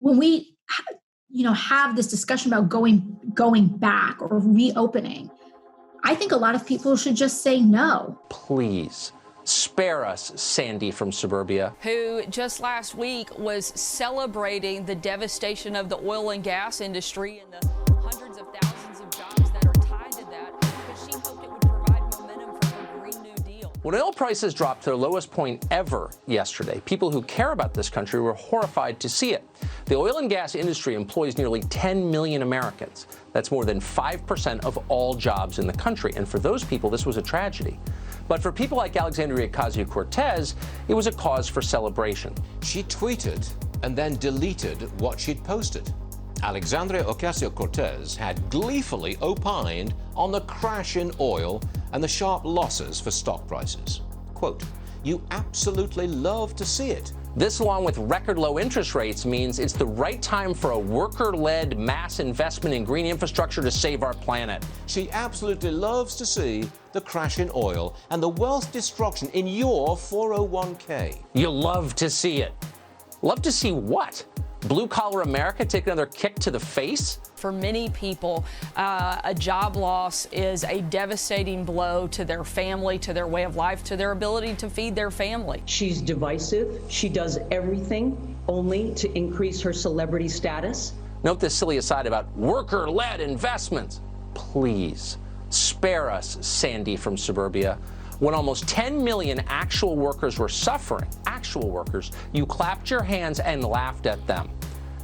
when we have this discussion about going back or reopening, I think a lot of people should just say no. Please spare us, Sandy from suburbia, who just last week was celebrating the devastation of the oil and gas industry and the hundreds of thousands of jobs that are tied to that, because she hoped it would provide momentum for her Green New Deal. When oil prices dropped to their lowest point ever yesterday, people who care about this country were horrified to see it. The oil and gas industry employs nearly 10 million Americans. That's more than 5% of all jobs in the country. And for those people, this was a tragedy. But for people like Alexandria Ocasio-Cortez, it was a cause for celebration. She tweeted and then deleted what she'd posted. Alexandria Ocasio-Cortez had gleefully opined on the crash in oil and the sharp losses for stock prices. Quote, "You absolutely love to see it." This, along with record low interest rates, means it's the right time for a worker-led mass investment in green infrastructure to save our planet. She absolutely loves to see the crash in oil and the wealth destruction in your 401k. You love to see it. Love to see what? Blue-collar America take another kick to the face? For many people, a job loss is a devastating blow to their family, to their way of life, to their ability to feed their family. She's divisive. She does everything only to increase her celebrity status. Note this silly aside about worker-led investments. Please spare us, Sandy from suburbia. When almost 10 million actual workers were suffering, actual workers, you clapped your hands and laughed at them.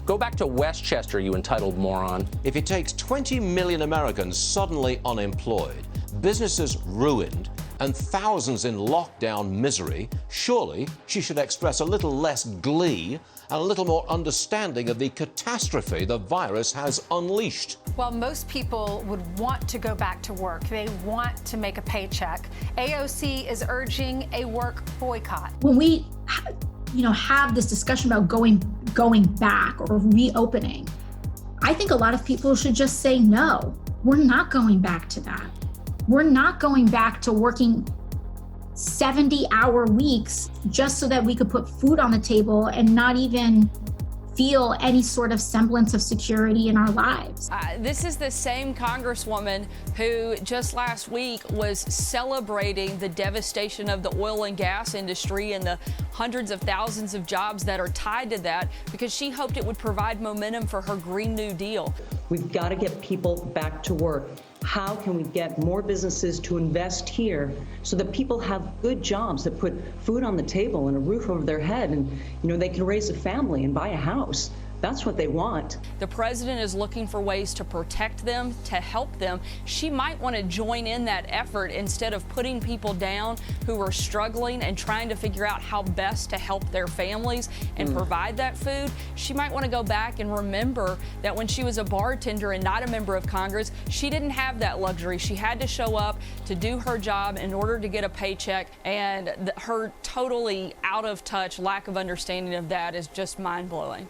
Go back to Westchester, you entitled moron. If it takes 20 million Americans suddenly unemployed, businesses ruined, and thousands in lockdown misery, surely she should express a little less glee and a little more understanding of the catastrophe the virus has unleashed. Well, most people would want to go back to work. They want to make a paycheck. AOC is urging a work boycott. When we have this discussion about going back or reopening, I think a lot of people should just say no. We're not going back to that. We're not going back to working 70-hour weeks just so that we could put food on the table and not even feel any sort of semblance of security in our lives. This is the same Congresswoman who just last week was celebrating the devastation of the oil and gas industry and the hundreds of thousands of jobs that are tied to that, because she hoped it would provide momentum for her Green New Deal. We've got to get people back to work. How can we get more businesses to invest here so that people have good jobs that put food on the table and a roof over their head, and they can raise a family and buy a house? That's what they want. The president is looking for ways to protect them, to help them. She might want to join in that effort instead of putting people down who are struggling and trying to figure out how best to help their families and provide that food. She might want to go back and remember that when she was a bartender and not a member of Congress, she didn't have that luxury. She had to show up to do her job in order to get a paycheck, and her totally out of touch lack of understanding of that is just mind-blowing.